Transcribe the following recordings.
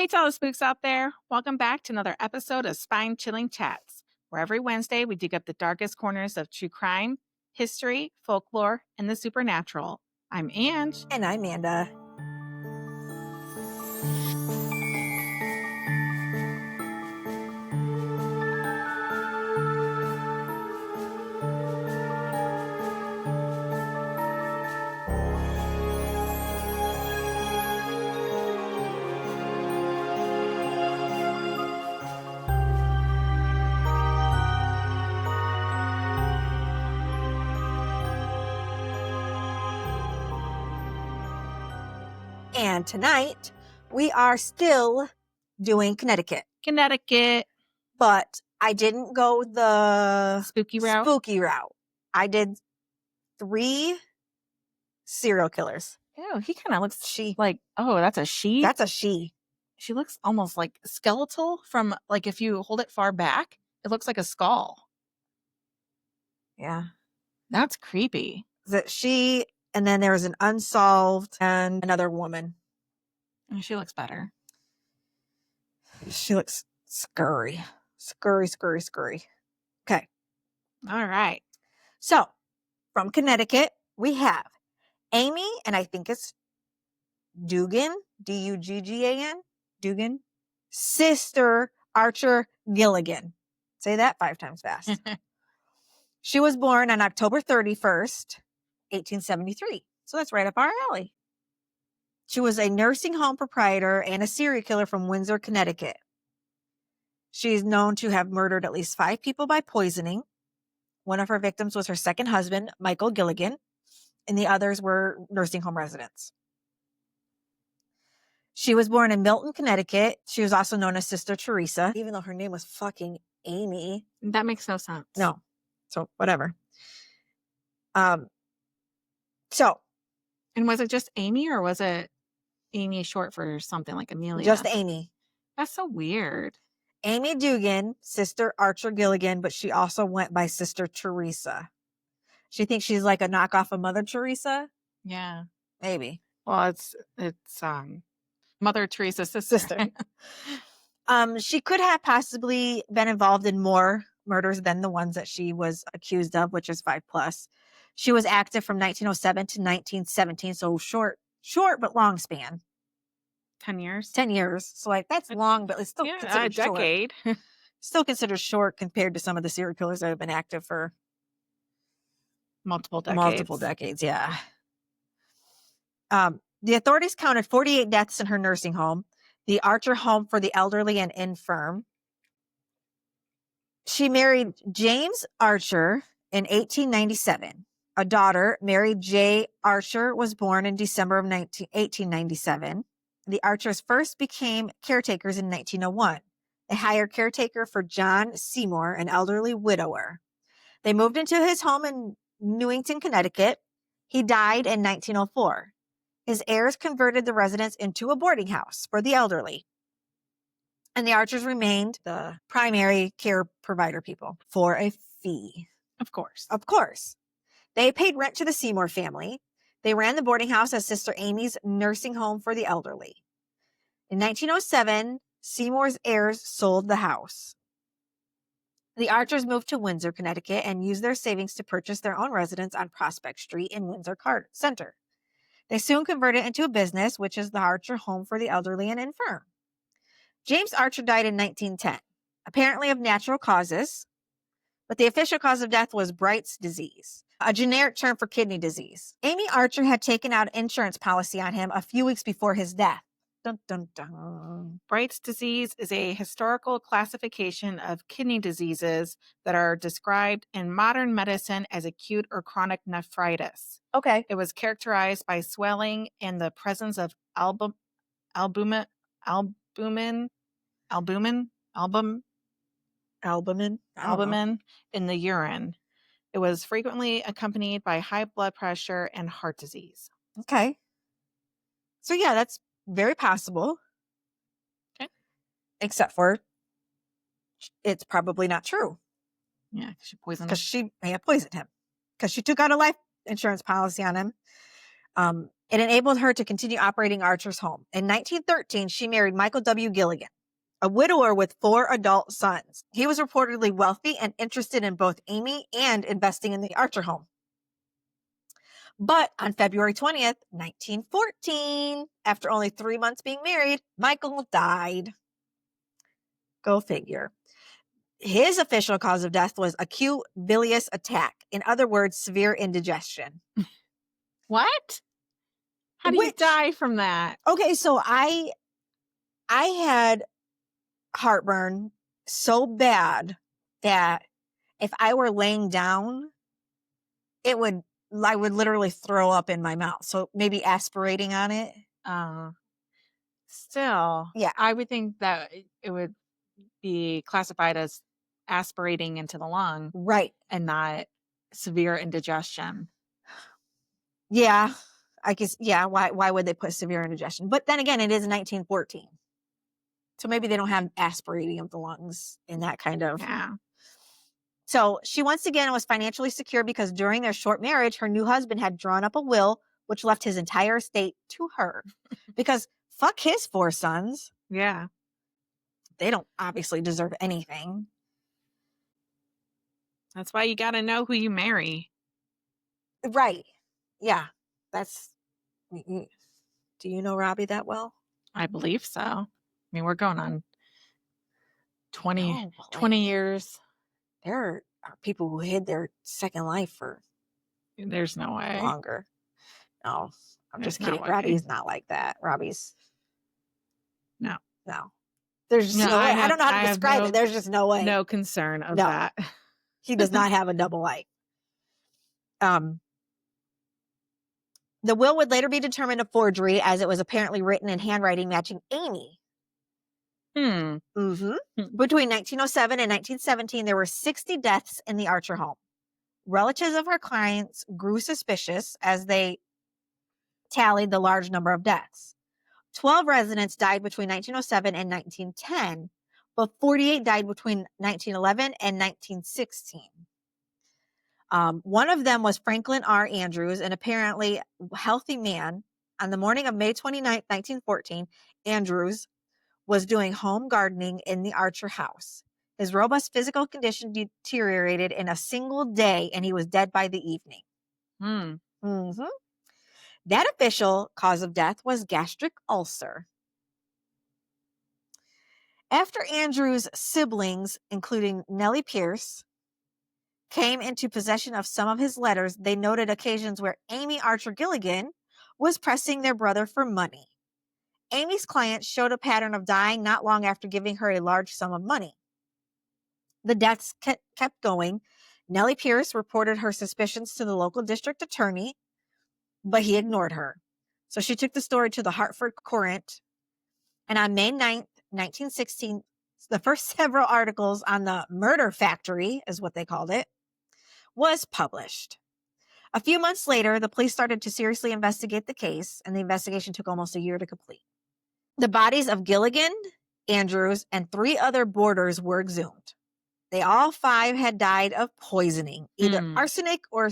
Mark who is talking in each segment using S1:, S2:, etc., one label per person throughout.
S1: Hey, to all the spooks out there. Welcome back to another episode of Spine-ChillingChats, where every Wednesday we dig up the darkest corners of true crime, history, folklore, and the supernatural. I'm Ange.
S2: And I'm Manda. And tonight we are still doing Connecticut. But I didn't go the
S1: Spooky route.
S2: I did 3 serial killers.
S1: Ew, he kind of looks like, oh, that's a she?
S2: That's a she.
S1: She looks almost like skeletal from, like, if you hold it far back, it looks like a skull.
S2: Yeah.
S1: That's creepy.
S2: That she, and then there was an unsolved and another woman.
S1: She looks better.
S2: She looks scurry. Scurry. Okay.
S1: All right.
S2: So, from Connecticut, we have Amy, and I think it's Dugan, D-U-G-G-A-N, Dugan, sister Archer-Gilligan. Say that 5 times fast. She was born on October 31st, 1873. So that's right up our alley. She was a nursing home proprietor and a serial killer from Windsor, Connecticut. She is known to have murdered at least 5 people by poisoning. One of her victims was her second husband, Michael Gilligan, and the others were nursing home residents. She was born in Milton, Connecticut. She was also known as Sister Teresa, even though her name was fucking Amy.
S1: That makes no sense.
S2: No. So, whatever.
S1: And was it just Amy, or was it Amy short for something like Amelia?
S2: Just Amy.
S1: That's so weird.
S2: Amy Dugan, Sister Archer-Gilligan, but she also went by Sister Teresa. She thinks she's like a knockoff of Mother Teresa?
S1: Yeah.
S2: Maybe.
S1: Well, it's Mother Teresa's sister.
S2: She could have possibly been involved in more murders than the ones that she was accused of, which is 5+. She was active from 1907 to 1917, so short but long span.
S1: 10 years.
S2: 10 years. So like that's long, but it's still considered
S1: a decade.
S2: Short. Still considered short compared to some of the serial killers that have been active for
S1: multiple
S2: decades. Yeah. The authorities counted 48 deaths in her nursing home, the Archer home for the elderly and infirm. She married James Archer in 1897. A daughter, Mary J. Archer, was born in December of 1897. The Archers first became caretakers in 1901. They hired caretaker for John Seymour, an elderly widower. They moved into his home in Newington, Connecticut. He died in 1904. His heirs converted the residence into a boarding house for the elderly. And the Archers remained the primary care provider people for a fee.
S1: Of course.
S2: They paid rent to the Seymour family. They ran the boarding house as Sister Amy's nursing home for the elderly. In 1907, Seymour's heirs sold the house. The Archers moved to Windsor, Connecticut, and used their savings to purchase their own residence on Prospect Street in Windsor Center. They soon converted it into a business, which is the Archer Home for the Elderly and Infirm. James Archer died in 1910, apparently of natural causes, but the official cause of death was Bright's disease, a generic term for kidney disease. Amy Archer had taken out an insurance policy on him a few weeks before his death. Dun, dun, dun.
S1: Bright's disease is a historical classification of kidney diseases that are described in modern medicine as acute or chronic nephritis.
S2: Okay.
S1: It was characterized by swelling and the presence of albumin in the urine. It was frequently accompanied by high blood pressure and heart disease.
S2: Okay. So yeah, that's very possible.
S1: Okay.
S2: Except for it's probably not true.
S1: Yeah, she poisoned him.
S2: Because she may have poisoned him. Because she took out a life insurance policy on him. It enabled her to continue operating Archer's home. In 1913, she married Michael W. Gilligan, a widower with 4 adult sons. He was reportedly wealthy and interested in both Amy and investing in the Archer home. But on February 20th, 1914, after only 3 months being married, Michael died. Go figure. His official cause of death was acute bilious attack. In other words, severe indigestion.
S1: What? How do you die from that?
S2: Okay, so I had heartburn so bad that if I were laying down, I would literally throw up in my mouth. So maybe aspirating on it.
S1: Still,
S2: Yeah.
S1: I would think that it would be classified as aspirating into the lung.
S2: Right.
S1: And not severe indigestion.
S2: Yeah. I guess, yeah. Why would they put severe indigestion? But then again, it is 1914. So maybe they don't have aspirating of the lungs in that kind of.
S1: Yeah.
S2: So she once again was financially secure because during their short marriage, her new husband had drawn up a will which left his entire estate to her. Because fuck his 4 sons.
S1: Yeah.
S2: They don't obviously deserve anything.
S1: That's why you got to know who you marry.
S2: Right. Yeah. Do you know Robbie that well?
S1: I believe so. I mean, we're going on 20 years.
S2: There are people who hid their second life for
S1: there's no way
S2: longer. No, I'm just kidding.
S1: No
S2: Robbie's not like that. Robbie's
S1: no.
S2: There's just no way. I don't know how to describe it. There's just no way.
S1: No concern of that.
S2: He does not have a double life. The will would later be determined a forgery as it was apparently written in handwriting matching Amy. Between 1907 and 1917, there were 60 deaths in the Archer home. Relatives of her clients grew suspicious as they tallied the large number of deaths. 12 residents died between 1907 and 1910, but 48 died between 1911 and 1916. One of them was Franklin R. Andrews, an apparently healthy man. On the morning of May 29, 1914, Andrews was doing home gardening in the Archer house. His robust physical condition deteriorated in a single day, and he was dead by the evening. That official cause of death was gastric ulcer. After Andrews' siblings, including Nellie Pierce, came into possession of some of his letters, they noted occasions where Amy Archer-Gilligan was pressing their brother for money. Amy's clients showed a pattern of dying not long after giving her a large sum of money. The deaths kept going. Nellie Pierce reported her suspicions to the local district attorney, but he ignored her. So she took the story to the Hartford Courant, and on May 9th, 1916, the first several articles on the murder factory, is what they called it, was published. A few months later, the police started to seriously investigate the case, and the investigation took almost a year to complete. The bodies of Gilligan, Andrews, and 3 other boarders were exhumed. They all 5 had died of poisoning, either arsenic or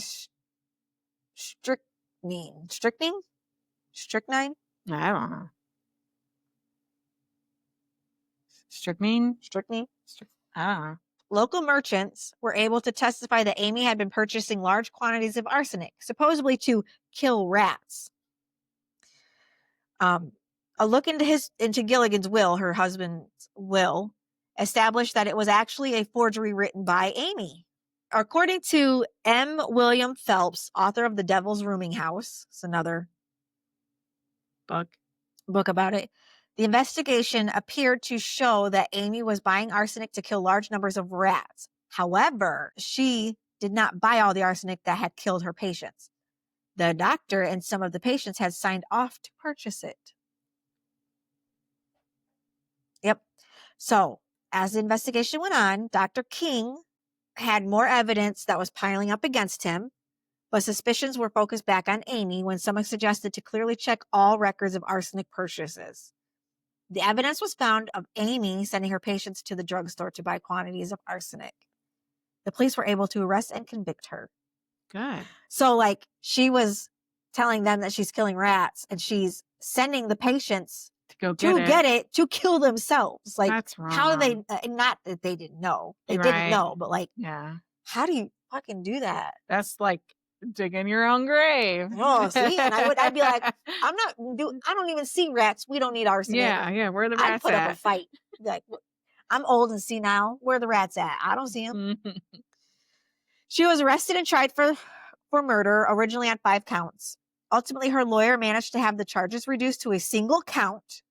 S2: strychnine. Strychnine?
S1: I don't know. Strychnine? I don't know.
S2: Local merchants were able to testify that Amy had been purchasing large quantities of arsenic, supposedly to kill rats. A look into Gilligan's will, her husband's will, established that it was actually a forgery written by Amy. According to M. William Phelps, author of The Devil's Rooming House, it's another book about it, the investigation appeared to show that Amy was buying arsenic to kill large numbers of rats. However, she did not buy all the arsenic that had killed her patients. The doctor and some of the patients had signed off to purchase it. Yep. So, as the investigation went on, Dr. King had more evidence that was piling up against him, but suspicions were focused back on Amy when someone suggested to clearly check all records of arsenic purchases. The evidence was found of Amy sending her patients to the drugstore to buy quantities of arsenic. The police were able to arrest and convict her.
S1: Good.
S2: So, she was telling them that she's killing rats, and she's sending the patients
S1: To go
S2: to
S1: get
S2: it to kill themselves. Like,
S1: That's wrong.
S2: how do they, not that they didn't know. They
S1: You're
S2: didn't
S1: right.
S2: know, but like,
S1: Yeah.
S2: how do you fucking do that?
S1: That's like digging your own grave.
S2: Oh, see? And I'd be like, I don't even see rats. We don't need arsenic.
S1: Yeah. Where are the
S2: I'd
S1: rats
S2: put up
S1: at?
S2: a fight. Like, I'm old and senile. Where are the rats at? I don't see them. She was arrested and tried for murder, originally on 5 counts. Ultimately, her lawyer managed to have the charges reduced to a single count,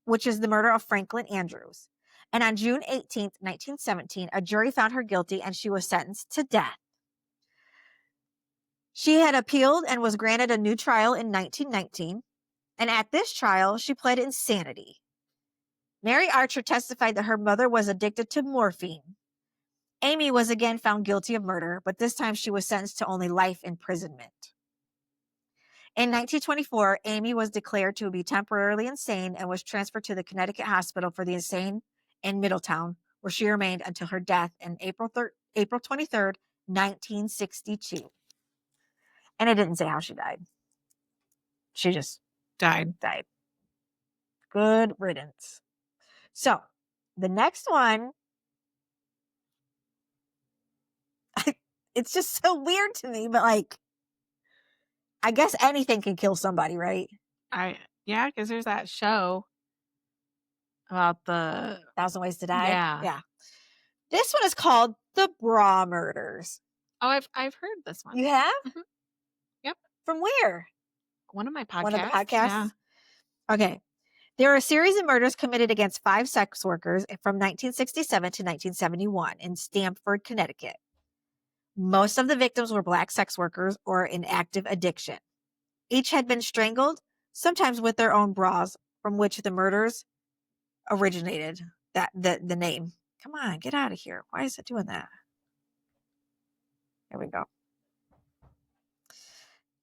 S2: which is the murder of Franklin Andrews. And on June 18th, 1917, a jury found her guilty and she was sentenced to death. She had appealed and was granted a new trial in 1919. And at this trial, she pled insanity. Mary Archer testified that her mother was addicted to morphine. Amy was again found guilty of murder, but this time she was sentenced to only life imprisonment. In 1924, Amy was declared to be temporarily insane and was transferred to the Connecticut Hospital for the Insane in Middletown, where she remained until her death on April 23rd, 1962. And it didn't say how she died. She just
S1: Died.
S2: Good riddance. So, the next one, it's just so weird to me, but like, I guess anything can kill somebody, right?
S1: Yeah, because there's that show about the
S2: 1,000 Ways to Die.
S1: Yeah.
S2: This one is called the Bra Murders.
S1: Oh, I've heard this one.
S2: You have?
S1: Mhm. Yep.
S2: From where?
S1: One of my podcasts.
S2: One of the podcasts?
S1: Yeah.
S2: Okay. There are a series of murders committed against 5 sex workers from 1967 to 1971 in Stamford, Connecticut. Most of the victims were Black sex workers or in active addiction. Each had been strangled, sometimes with their own bras, from which the murders originated. The name. Come on, get out of here. Why is it doing that? There we go.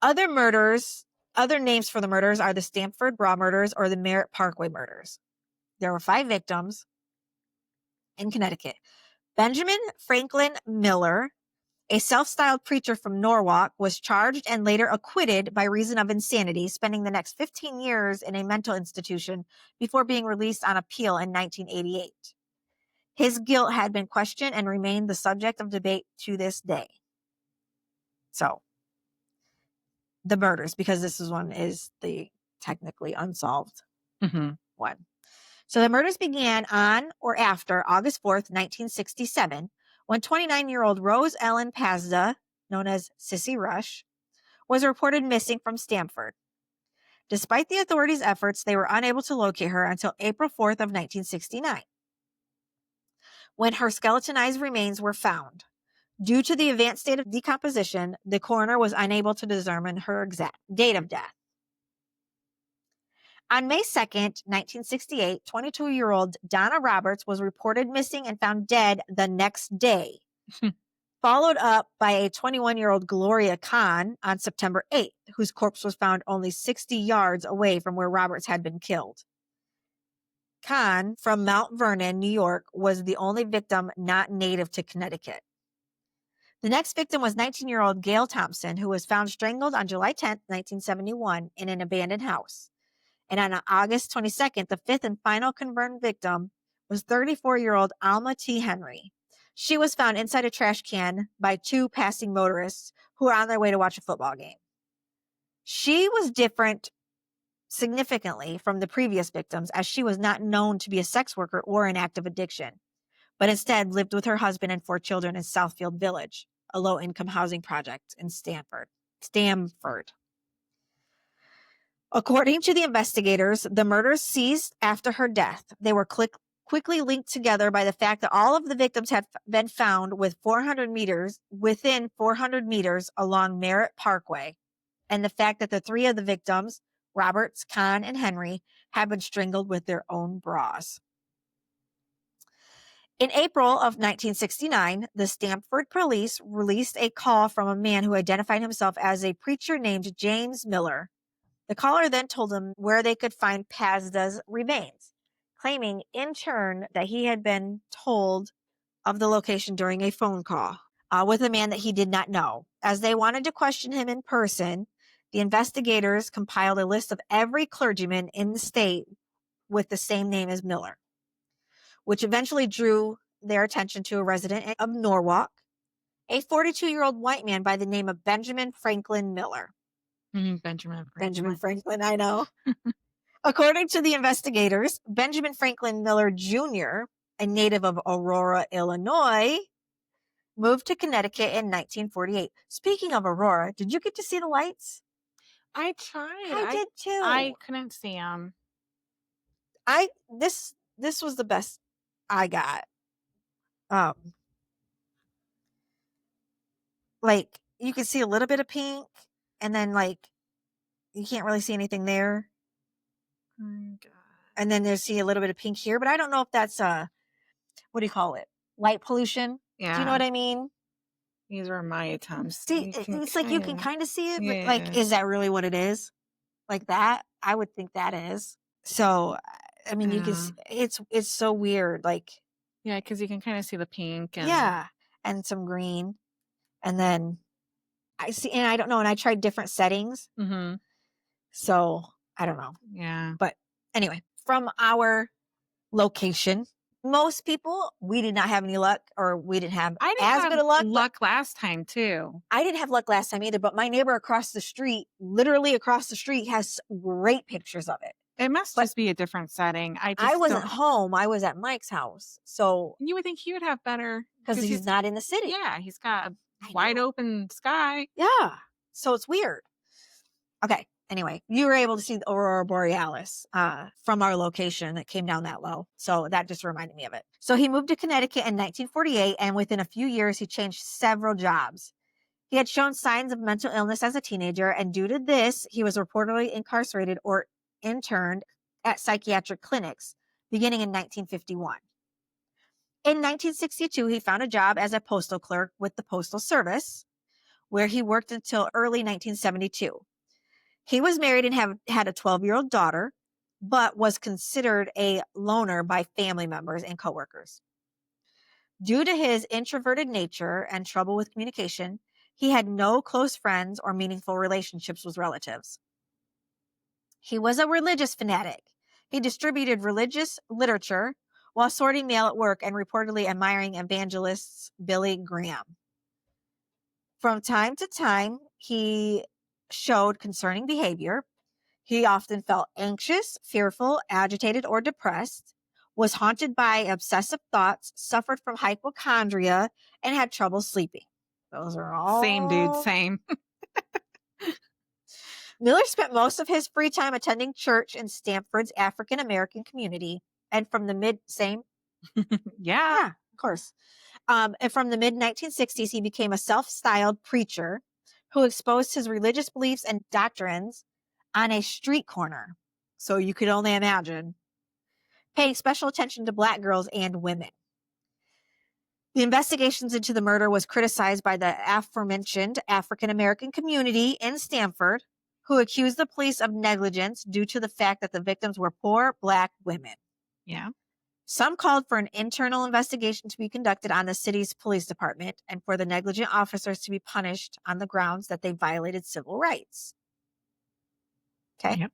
S2: Other names for the murders are the Stamford Bra murders or the Merritt Parkway murders. There were 5 victims in Connecticut. Benjamin Franklin Miller, a self-styled preacher from Norwalk, was charged and later acquitted by reason of insanity, spending the next 15 years in a mental institution before being released on appeal in 1988. His guilt had been questioned and remained the subject of debate to this day. So, the murders, because this one is the technically unsolved one. So the murders began on or after August 4th, 1967, when 29-year-old Rose Ellen Pazda, known as Sissy Rush, was reported missing from Stamford. Despite the authorities' efforts, they were unable to locate her until April 4th of 1969, when her skeletonized remains were found. Due to the advanced state of decomposition, the coroner was unable to determine her exact date of death. On May 2nd, 1968, 22-year-old Donna Roberts was reported missing and found dead the next day, followed up by a 21-year-old Gloria Kahn on September 8th, whose corpse was found only 60 yards away from where Roberts had been killed. Kahn, from Mount Vernon, New York, was the only victim not native to Connecticut. The next victim was 19-year-old Gail Thompson, who was found strangled on July 10th, 1971, in an abandoned house. And on August 22nd, the 5th and final confirmed victim was 34-year-old Alma T. Henry. She was found inside a trash can by 2 passing motorists who were on their way to watch a football game. She was different significantly from the previous victims, as she was not known to be a sex worker or in active addiction, but instead lived with her husband and 4 children in Southfield Village, a low-income housing project in Stamford. According to the investigators, the murders ceased after her death. They were quickly linked together by the fact that all of the victims had been found within 400 meters along Merritt Parkway, and the fact that the 3 of the victims, Roberts, Kahn, and Henry, had been strangled with their own bras. In April of 1969, the Stamford police released a call from a man who identified himself as a preacher named James Miller. The caller then told them where they could find Pazda's remains, claiming in turn that he had been told of the location during a phone call with a man that he did not know. As they wanted to question him in person, The investigators compiled a list of every clergyman in the state with the same name as Miller, which eventually drew their attention to a resident of Norwalk, a 42-year-old white man by the name of Benjamin Franklin Miller.
S1: Benjamin Franklin.
S2: Benjamin Franklin, I know. According to the investigators, Benjamin Franklin Miller Jr., a native of Aurora, Illinois, moved to Connecticut in 1948. Speaking of Aurora, did you get to see the lights?
S1: I tried.
S2: I did too.
S1: I couldn't see them.
S2: This was the best I got. Like you could see a little bit of pink, and then like you can't really see anything there.
S1: Oh, God.
S2: And then there's see a little bit of pink here, but I don't know if that's what do you call it? Light pollution.
S1: Yeah.
S2: Do you know what I mean?
S1: These are my attempts.
S2: See, it's like you can kind of see it, but
S1: Yeah.
S2: like, is that really what it is? Like that? I would think that is. So, I mean, you can. It's so weird. Like,
S1: yeah, because you can kind of see the pink. And...
S2: yeah, and some green, and then I see, and I don't know. And I tried different settings,
S1: Mm-hmm.
S2: so I don't know.
S1: Yeah.
S2: But anyway, from our location, most people, we did not have any luck, or we didn't have as good of luck
S1: last time too.
S2: I didn't have luck last time either, but my neighbor across the street, literally across the street, has great pictures of it.
S1: It must just be a different setting.
S2: I wasn't home. I was at Mike's house. So
S1: you would think he would have better
S2: because he's not in the city.
S1: Yeah, he's got a wide open sky.
S2: Yeah. So it's weird. Okay. Anyway, you were able to see the Aurora Borealis from our location that came down that low. So that just reminded me of it. So he moved to Connecticut in 1948, and within a few years, he changed several jobs. He had shown signs of mental illness as a teenager, and due to this, he was reportedly incarcerated or interned at psychiatric clinics beginning in 1951. In 1962, he found a job as a postal clerk with the Postal Service, where he worked until early 1972. He was married and had a 12-year-old daughter, but was considered a loner by family members and coworkers. Due to his introverted nature and trouble with communication, he had no close friends or meaningful relationships with relatives. He was a religious fanatic. He distributed religious literature while sorting mail at work and reportedly admiring evangelist Billy Graham. From time to time, he showed concerning behavior. He often felt anxious, fearful, agitated, or depressed, was haunted by obsessive thoughts, suffered from hypochondria, and had trouble sleeping. Those are all...
S1: Same, dude, same.
S2: Miller spent most of his free time attending church in Stamford's African-American community, and from the
S1: Yeah,
S2: of course. And from the mid-1960s, he became a self-styled preacher who exposed his religious beliefs and doctrines on a street corner. So you could only imagine. Paying special attention to Black girls and women. The investigations into the murder was criticized by the aforementioned African-American community in Stamford, who accused the police of negligence due to the fact that the victims were poor Black women.
S1: Yeah.
S2: Some called for an internal investigation to be conducted on the city's police department and for the negligent officers to be punished on the grounds that they violated civil rights. Okay.
S1: Yep.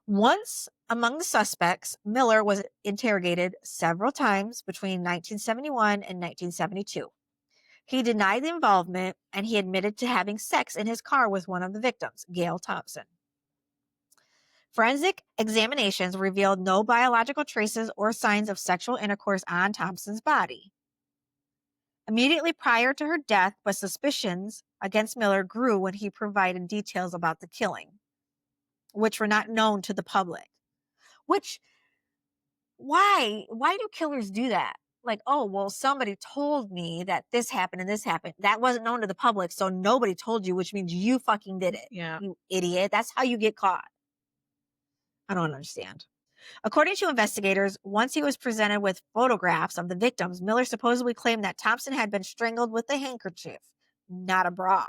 S2: Once among the suspects, Miller was interrogated several times between 1971 and 1972. He denied the involvement, and he admitted to having sex in his car with one of the victims, Gail Thompson. Forensic examinations revealed no biological traces or signs of sexual intercourse on Thompson's body. Immediately prior to her death, but suspicions against Miller grew when he provided details about the killing, which were not known to the public. Which, why do killers do that? Like, oh, well, somebody told me that this happened and this happened. That wasn't known to the public, so nobody told you, which means you fucking did it.
S1: Yeah.
S2: You idiot. That's how you get caught. I don't understand. According to investigators, once he was presented with photographs of the victims, Miller supposedly claimed that Thompson had been strangled with a handkerchief, not a bra.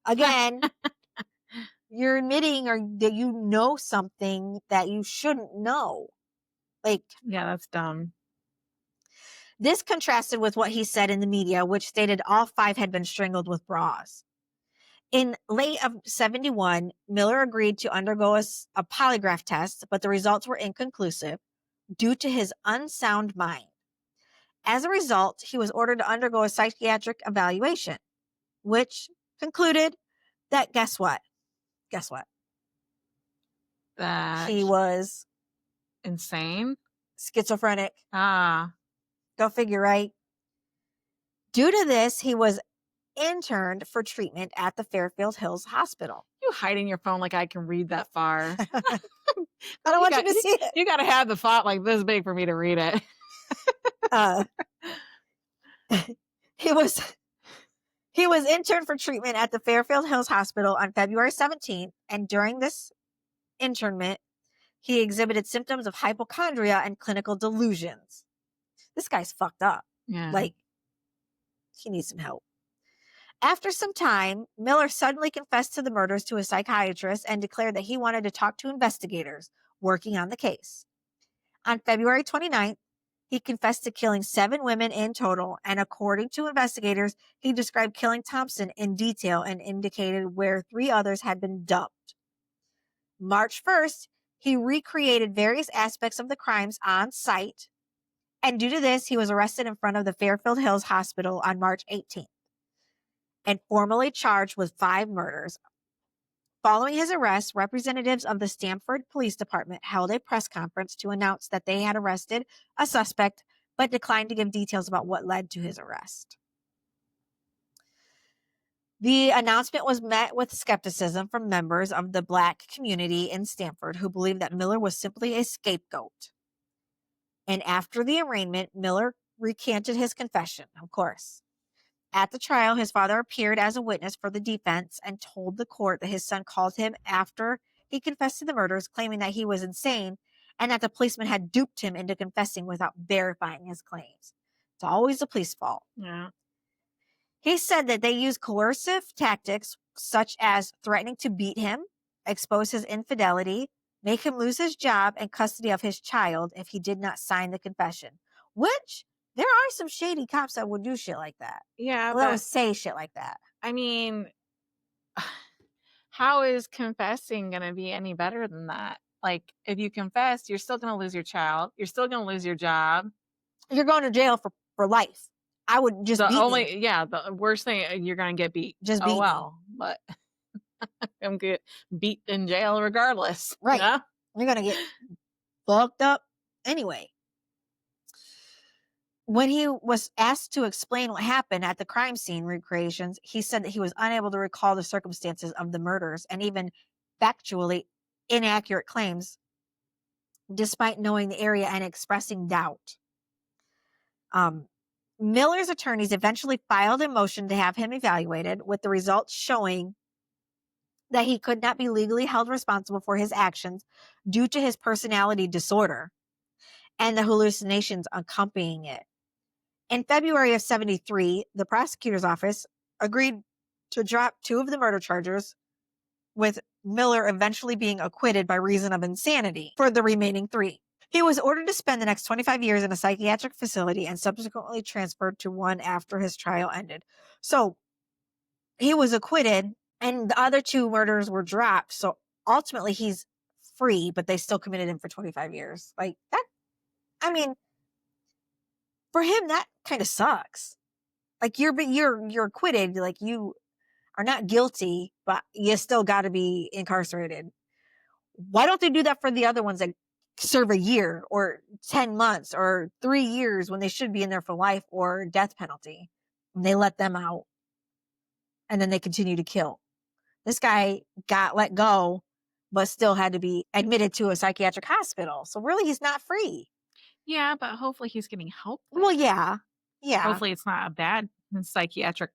S2: Again, you're admitting that you know something that you shouldn't know. Like,
S1: yeah, that's dumb.
S2: This contrasted with what he said in the media, which stated all 5 had been strangled with bras. In late of 71, Miller agreed to undergo a polygraph test, but the results were inconclusive due to his unsound mind. As a result, he was ordered to undergo a psychiatric evaluation, which concluded that guess what? Guess what?
S1: That
S2: He was
S1: insane.
S2: schizophrenic.
S1: Ah,
S2: Go figure, right? Due to this, he was interned for treatment at the Fairfield Hills Hospital.
S1: you hiding your phone like I can read that far.
S2: I don't want you to see it.
S1: You got to have the font like this big for me to read it.
S2: He was interned for treatment at the Fairfield Hills Hospital on February 17th, and during this internment, he exhibited symptoms of hypochondria and clinical delusions. This guy's fucked up.
S1: Yeah.
S2: Like, he needs some help. After some time, Miller suddenly confessed to the murders to a psychiatrist and declared that he wanted to talk to investigators working on the case. On February 29th, he confessed to killing 7 women in total, and according to investigators, he described killing Thompson in detail and indicated where 3 others had been dumped. March 1st, he recreated various aspects of the crimes on site, and due to this, he was arrested in front of the Fairfield Hills Hospital on March 18th and formally charged with 5 murders. Following his arrest, representatives of the Stamford Police Department held a press conference to announce that they had arrested a suspect, but declined to give details about what led to his arrest. The announcement was met with skepticism from members of the Black community in Stamford who believed that Miller was simply a scapegoat. And after the arraignment, Miller recanted his confession, of course. At the trial, his father appeared as a witness for the defense and told the court that his son called him after he confessed to the murders, claiming that he was insane and that the policeman had duped him into confessing without verifying his claims. It's always the police's fault.
S1: Yeah.
S2: He said that they used coercive tactics such as threatening to beat him, expose his infidelity, make him lose his job and custody of his child if he did not sign the confession, which there are some shady cops that would do shit like that.
S1: Yeah.
S2: That would say shit like that.
S1: I mean, how is confessing going to be any better than that? Like, if you confess, you're still going to lose your child. You're still going to lose your job.
S2: You're going to jail for life. I would just beat you.
S1: The worst thing, you're going to get beat.
S2: Just beat me.
S1: But I'm get beat in jail regardless.
S2: Right.
S1: You know?
S2: You're going to get fucked up anyway. When he was asked to explain what happened at the crime scene recreations, he said that he was unable to recall the circumstances of the murders and even factually inaccurate claims, despite knowing the area and expressing doubt. Miller's attorneys eventually filed a motion to have him evaluated, with the results showing that he could not be legally held responsible for his actions due to his personality disorder and the hallucinations accompanying it. In February of 73, the prosecutor's office agreed to drop 2 of the murder charges, with Miller eventually being acquitted by reason of insanity for the remaining 3. He was ordered to spend the next 25 years in a psychiatric facility and subsequently transferred to one after his trial ended. So he was acquitted and the other 2 murders were dropped. So ultimately he's free, but they still committed him for 25 years. Like that, I mean, for him, that kind of sucks. Like you're acquitted. Like you are not guilty, but you still got to be incarcerated. Why don't they do that for the other ones that serve a year or 10 months or 3 years when they should be in there for life or death penalty? And they let them out and then they continue to kill. This guy got let go, but still had to be admitted to a psychiatric hospital. So really, he's not free.
S1: Yeah, but hopefully he's getting help.
S2: Well, yeah.
S1: Hopefully it's not a bad psychiatric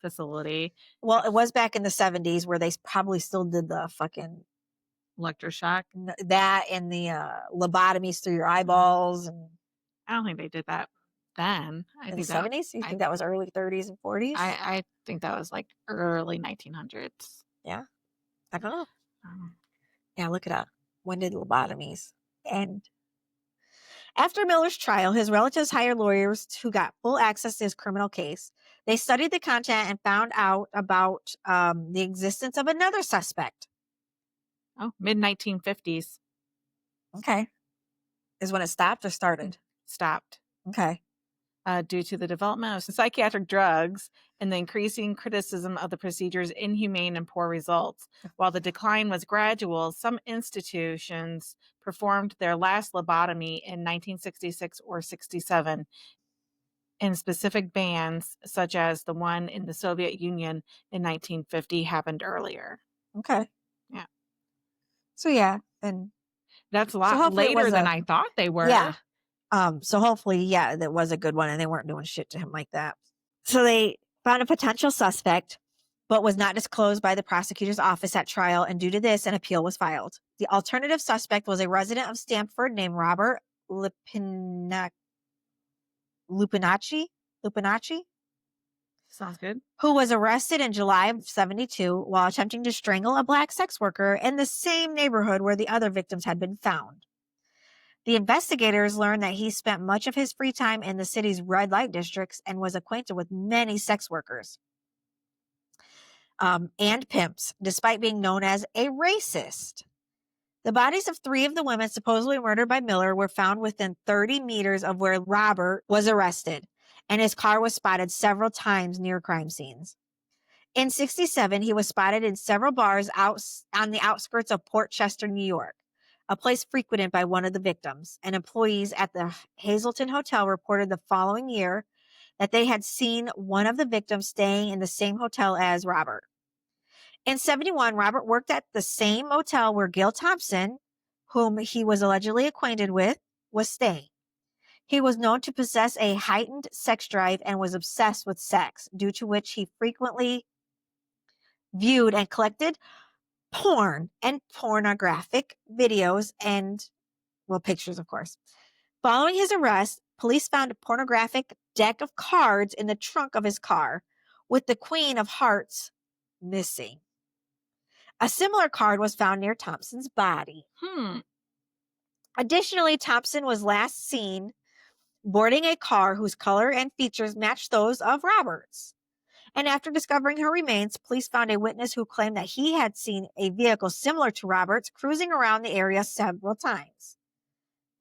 S1: facility.
S2: Well, it was back in the 70s where they probably still did the fucking
S1: electroshock,
S2: that and the lobotomies through your eyeballs. And
S1: I don't think they did that then.
S2: In the 70s? You think that was early 30s and 40s?
S1: I think that was like early 1900s.
S2: Yeah. I don't know. Yeah, look it up. When did lobotomies end? After Miller's trial, his relatives hired lawyers who got full access to his criminal case. They studied the content and found out about the existence of another suspect.
S1: Oh, mid-1950s.
S2: Okay. Is when it stopped or started?
S1: Stopped.
S2: Okay.
S1: Due to the development of psychiatric drugs and the increasing criticism of the procedure's inhumane and poor results. While the decline was gradual, some institutions performed their last lobotomy in 1966 or 67 in specific bans, such as the one in the Soviet Union in 1950 happened earlier.
S2: Okay.
S1: Yeah.
S2: So yeah, and
S1: That's a
S2: so
S1: lot
S2: hopefully it
S1: later
S2: was
S1: than I thought they were.
S2: yeah. So hopefully, yeah, that was a good one and they weren't doing shit to him like that. So they found a potential suspect, but was not disclosed by the prosecutor's office at trial, and due to this, an appeal was filed. The alternative suspect was a resident of Stamford named Robert Lupinacci,
S1: Sounds good.
S2: who was arrested in July of 72 while attempting to strangle a black sex worker in the same neighborhood where the other victims had been found. The investigators learned that he spent much of his free time in the city's red light districts and was acquainted with many sex workers and pimps, despite being known as a racist. The bodies of 3 of the women supposedly murdered by Miller were found within 30 meters of where Robert was arrested, and his car was spotted several times near crime scenes. In 67, he was spotted in several bars out on the outskirts of Port Chester, New York, a place frequented by one of the victims, and employees at the Hazelton Hotel reported the following year that they had seen one of the victims staying in the same hotel as Robert. In 71, Robert worked at the same motel where Gil Thompson, whom he was allegedly acquainted with, was staying. He was known to possess a heightened sex drive and was obsessed with sex, due to which he frequently viewed and collected porn and pornographic videos and, well, pictures, of course. Following his arrest, police found a pornographic deck of cards in the trunk of his car, with the Queen of Hearts missing. A similar card was found near Thompson's body. Additionally, Thompson was last seen boarding a car whose color and features matched those of Robert's. And after discovering her remains, police found a witness who claimed that he had seen a vehicle similar to Robert's cruising around the area several times.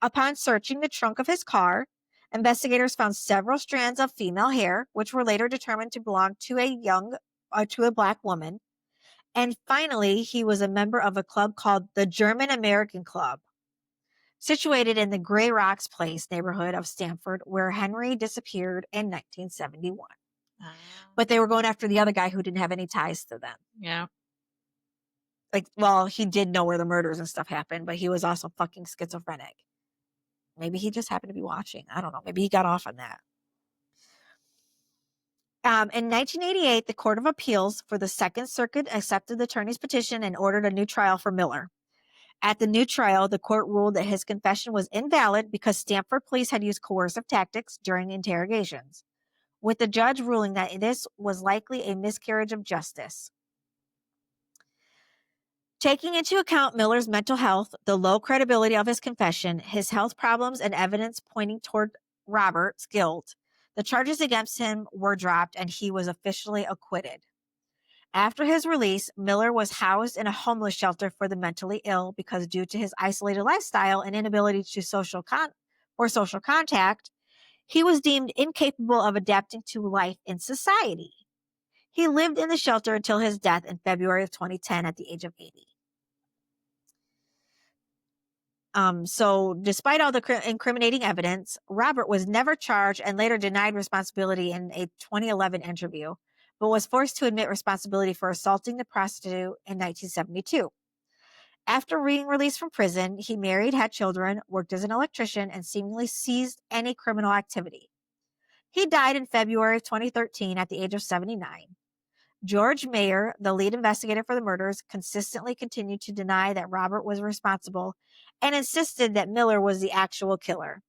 S2: Upon searching the trunk of his car, investigators found several strands of female hair, which were later determined to belong to a black woman. And finally, he was a member of a club called the German American Club, situated in the Grey Rocks Place neighborhood of Stamford, where Henry disappeared in 1971. But they were going after the other guy who didn't have any ties to them.
S1: Yeah.
S2: Like, well, he did know where the murders and stuff happened, but he was also fucking schizophrenic. Maybe he just happened to be watching. I don't know. Maybe he got off on that. In 1988, the Court of Appeals for the Second Circuit accepted the attorney's petition and ordered a new trial for Miller. At the new trial, the court ruled that his confession was invalid because Stamford police had used coercive tactics during interrogations, with the judge ruling that this was likely a miscarriage of justice. Taking into account Miller's mental health, the low credibility of his confession, his health problems, and evidence pointing toward Robert's guilt, the charges against him were dropped and he was officially acquitted. After his release, Miller was housed in a homeless shelter for the mentally ill because due to his isolated lifestyle and inability to social contact, he was deemed incapable of adapting to life in society. He lived in the shelter until his death in February of 2010 at the age of 80. So despite all the incriminating evidence, Robert was never charged and later denied responsibility in a 2011 interview, but was forced to admit responsibility for assaulting the prostitute in 1972. After being released from prison, he married, had children, worked as an electrician, and seemingly ceased any criminal activity. He died in February of 2013 at the age of 79. George Mayer, the lead investigator for the murders, consistently continued to deny that Robert was responsible and insisted that Miller was the actual killer,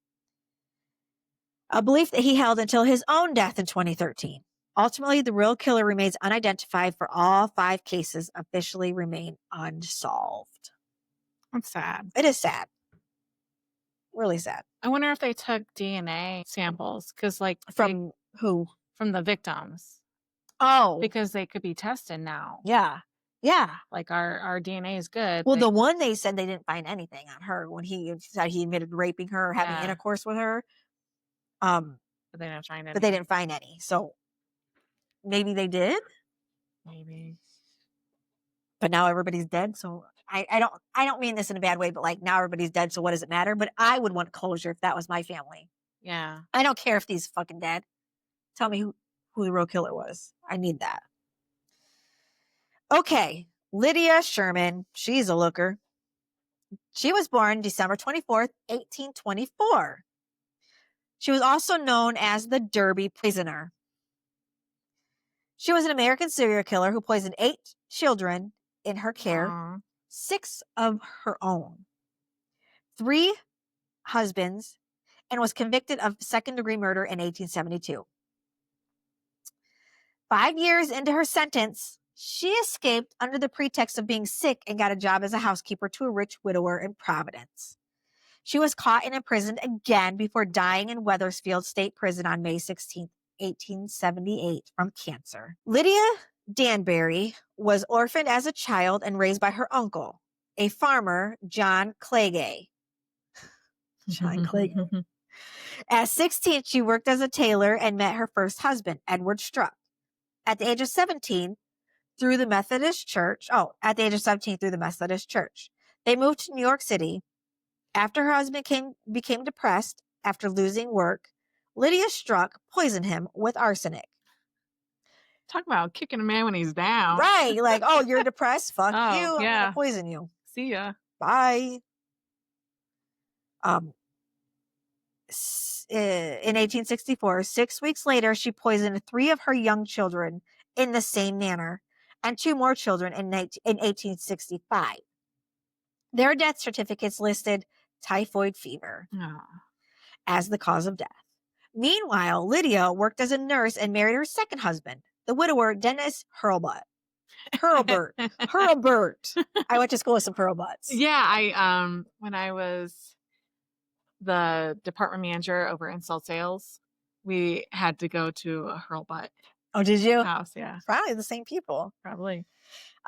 S2: a belief that he held until his own death in 2013. Ultimately, the real killer remains unidentified for all 5 cases officially remain unsolved.
S1: That's sad.
S2: It is sad. Really sad.
S1: I wonder if they took DNA samples because, like,
S2: From who?
S1: from the victims
S2: Oh.
S1: because they could be tested now.
S2: Yeah. Yeah.
S1: Like our DNA is good.
S2: Well, the one they said they didn't find anything on her when he said he admitted raping her or having intercourse with her.
S1: But they didn't find any.
S2: But they didn't find any. So maybe they did.
S1: Maybe.
S2: But now everybody's dead. So I don't mean this in a bad way, but like now everybody's dead. So what does it matter? But I would want closure if that was my family.
S1: Yeah.
S2: I don't care if he's fucking dead. Tell me who the real killer was. I need that. Okay. Lydia Sherman. She's a looker. She was born December 24th, 1824. She was also known as the Derby Poisoner. She was an American serial killer who poisoned 8 children in her care, 6 of her own, 3 husbands, and was convicted of second-degree murder in 1872. 5 years into her sentence, she escaped under the pretext of being sick and got a job as a housekeeper to a rich widower in Providence. She was caught and imprisoned again before dying in Wethersfield State Prison on May 16, 1878 from cancer. Lydia Danbury was orphaned as a child and raised by her uncle, a farmer, John Clagay. John Clagay. At 16, she worked as a tailor and met her first husband, Edward Struck. At the age of 17, through the Methodist Church. They moved to New York City. After her husband became depressed after losing work, Lydia Struck poisoned him with arsenic.
S1: Talk about kicking a man when he's down.
S2: Right. Like, oh, you're depressed? Fuck you. I'm
S1: Yeah.
S2: going to poison you.
S1: See ya.
S2: Bye. In 1864, 6 weeks later, she poisoned 3 of her young children in the same manner and 2 more children in 1865. Their death certificates listed typhoid fever as the cause of death. Meanwhile, Lydia worked as a nurse and married her second husband, the widower Dennis Hurlbut. Hurlbert. I went to school with some Hurlbuts.
S1: Yeah, I when I was the department manager over insult sales, we had to go to a Hurlbut.
S2: Oh, did you?
S1: House, yeah.
S2: Probably the same people.
S1: Probably.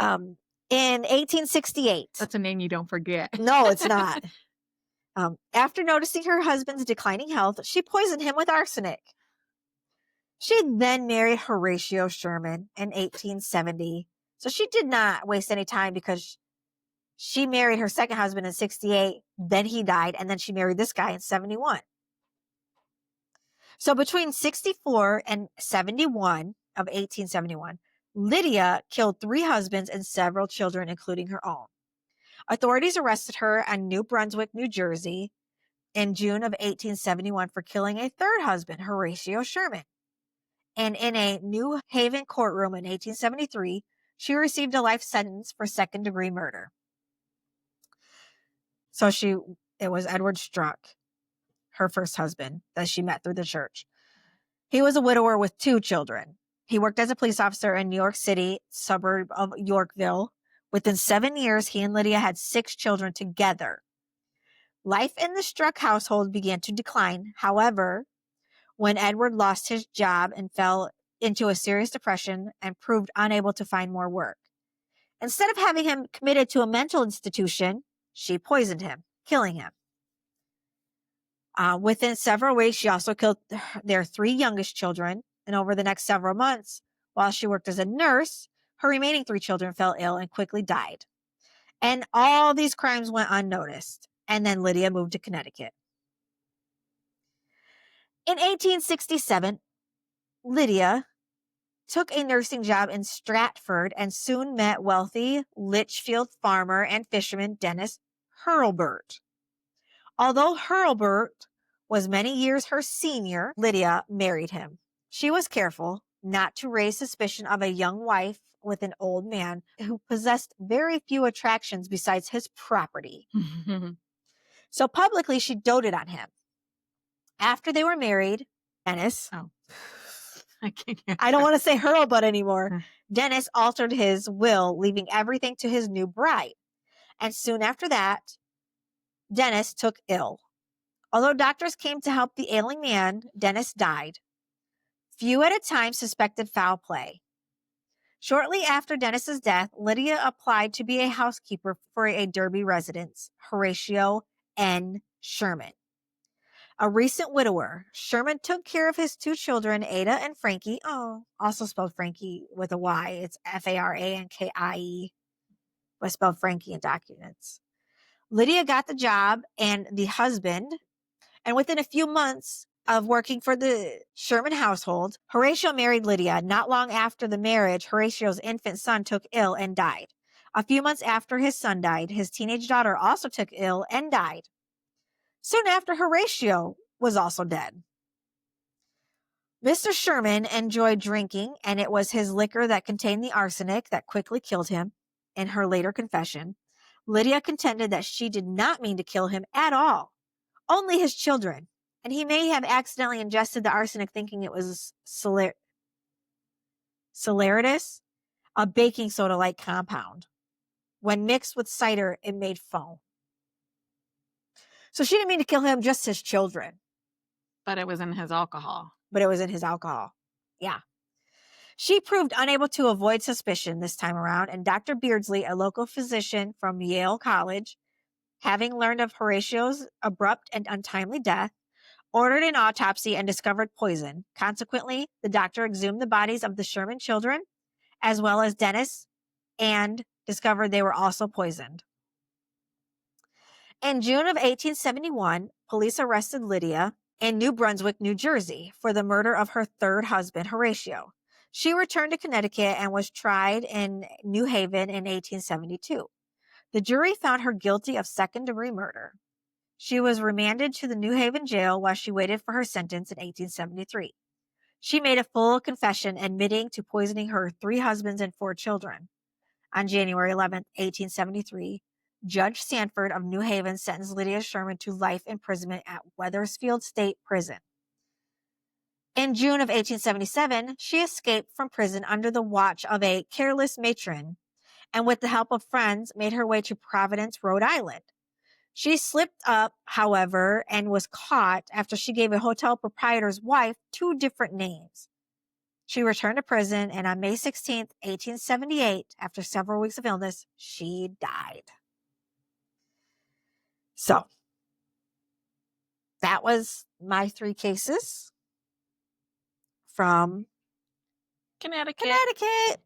S2: In 1868.
S1: That's a name you don't forget.
S2: No, it's not. After noticing her husband's declining health, she poisoned him with arsenic. She then married Horatio Sherman in 1870. So she did not waste any time because she married her second husband in 68. Then he died. And then she married this guy in 71. So between 64 and 71 of 1871, Lydia killed 3 husbands and several children, including her own. Authorities arrested her in New Brunswick, New Jersey in June of 1871 for killing a third husband, Horatio Sherman. And in a New Haven courtroom in 1873, she received a life sentence for second-degree murder. So it was Edward Struck, her first husband, that she met through the church. He was a widower with 2 children. He worked as a police officer in New York City, suburb of Yorkville. Within 7 years, he and Lydia had 6 children together. Life in the Struck household began to decline. However, when Edward lost his job and fell into a serious depression and proved unable to find more work, instead of having him committed to a mental institution, she poisoned him, killing him. Within several weeks, she also killed their 3 youngest children. And over the next several months, while she worked as a nurse, her remaining 3 children fell ill and quickly died. And all these crimes went unnoticed. And then Lydia moved to Connecticut. In 1867, Lydia took a nursing job in Stratford and soon met wealthy Litchfield farmer and fisherman Dennis Hurlbert. Although Hurlbert was many years her senior, Lydia married him. She was careful not to raise suspicion of a young wife with an old man who possessed very few attractions besides his property. So publicly, she doted on him. After they were married, Dennis...
S1: Oh.
S2: I don't want to say Hurlbut anymore. Dennis altered his will, leaving everything to his new bride. And soon after that, Dennis took ill. Although doctors came to help the ailing man, Dennis died. Few at a time suspected foul play. Shortly after Dennis's death, Lydia applied to be a housekeeper for a Derby resident, Horatio N. Sherman. A recent widower, Sherman took care of his 2 children, Ada and Frankie. Oh, also spelled Frankie with a Y. It's Farankie, but spelled Frankie in documents. Lydia got the job and the husband, and within a few months of working for the Sherman household, Horatio married Lydia. Not long after the marriage, Horatio's infant son took ill and died. A few months after his son died, his teenage daughter also took ill and died. Soon after, Horatio was also dead. Mr. Sherman enjoyed drinking, and it was his liquor that contained the arsenic that quickly killed him. In her later confession, Lydia contended that she did not mean to kill him at all, only his children, and he may have accidentally ingested the arsenic thinking it was saleratus, a baking soda-like compound. When mixed with cider, it made foam. So she didn't mean to kill him, just his children.
S1: But it was in his alcohol.
S2: But it was in his alcohol. Yeah. She proved unable to avoid suspicion this time around, and Dr. Beardsley, a local physician from Yale College, having learned of Horatio's abrupt and untimely death, ordered an autopsy and discovered poison. Consequently, the doctor exhumed the bodies of the Sherman children, as well as Dennis, and discovered they were also poisoned. In June of 1871, police arrested Lydia in New Brunswick, New Jersey, for the murder of her 3rd husband, Horatio. She returned to Connecticut and was tried in New Haven in 1872. The jury found her guilty of 2nd-degree murder. She was remanded to the New Haven jail while she waited for her sentence in 1873. She made a full confession admitting to poisoning her 3 husbands and 4 children. On January 11, 1873, Judge Sanford of New Haven sentenced Lydia Sherman to life imprisonment at Wethersfield State Prison. In June of 1877, she escaped from prison under the watch of a careless matron, and with the help of friends, made her way to Providence, Rhode Island. She slipped up, however, and was caught after she gave a hotel proprietor's wife 2 different names. She returned to prison, and on May 16, 1878, after several weeks of illness, she died. So, that was my 3 cases from
S1: Connecticut.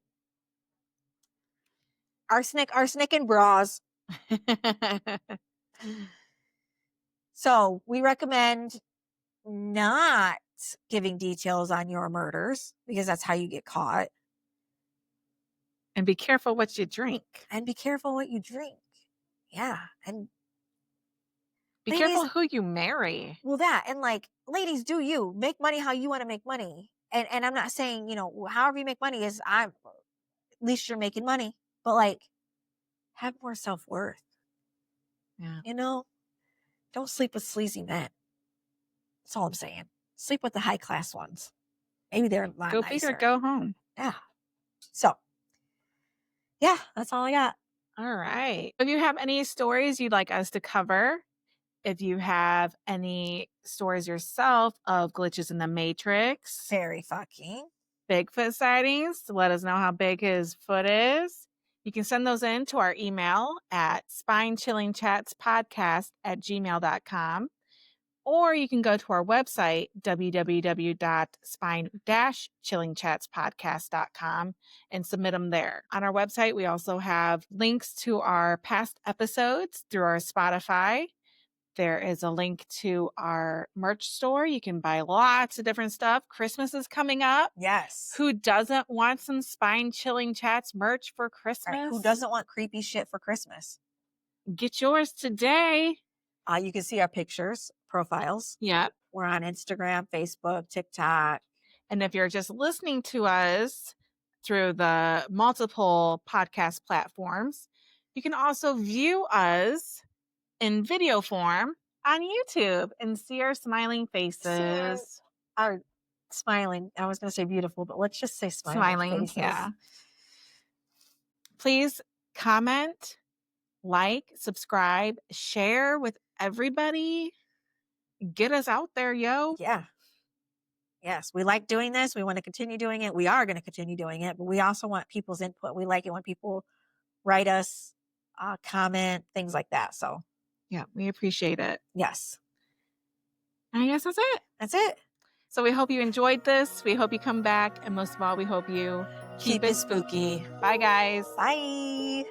S2: Arsenic, and bras. So, we recommend not giving details on your murders because that's how you get caught.
S1: And be careful what you drink.
S2: And be careful what you drink. Yeah. And
S1: be careful who you marry.
S2: Well, that. And like, ladies, do you. Make money how you want to make money. And I'm not saying, however you make money is, at least you're making money. But like, have more self-worth.
S1: Yeah.
S2: Don't sleep with sleazy men. That's all I'm saying. Sleep with the high-class ones. Maybe they're a lot
S1: Go
S2: nicer.
S1: big or go home.
S2: Yeah. So, yeah, that's all I got.
S1: All right. If you have any stories you'd like us to cover, if you have any stories yourself of glitches in the Matrix,
S2: Very fucking
S1: Bigfoot sightings, let us know how big his foot is. You can send those in to our email at spine-chillingchatspodcast@gmail.com. Or you can go to our website, www.spine-chillingchatspodcast.com, and submit them there. On our website, we also have links to our past episodes through our Spotify. There is a link to our merch store. You can buy lots of different stuff. Christmas is coming up.
S2: Yes.
S1: Who doesn't want some Spine Chilling Chats merch for Christmas?
S2: Right. Who doesn't want creepy shit for Christmas?
S1: Get yours today.
S2: You can see our pictures, profiles.
S1: Yep.
S2: We're on Instagram, Facebook, TikTok.
S1: And if you're just listening to us through the multiple podcast platforms, you can also view us in video form on YouTube and see our smiling faces.
S2: Our smiling, I was going to say beautiful, but let's just say smiling faces.
S1: Yeah. Please comment, like, subscribe, share with everybody. Get us out there, yo.
S2: Yeah. Yes, we like doing this. We want to continue doing it. We are going to continue doing it, but we also want people's input. We like it when people write us, comment, things like that. So,
S1: Yeah, we appreciate it.
S2: yes,
S1: And I guess that's it.
S2: that's it.
S1: So we hope you enjoyed this. We hope you come back. And most of all, we hope you
S2: Keep it spooky.
S1: Bye, guys.
S2: Bye.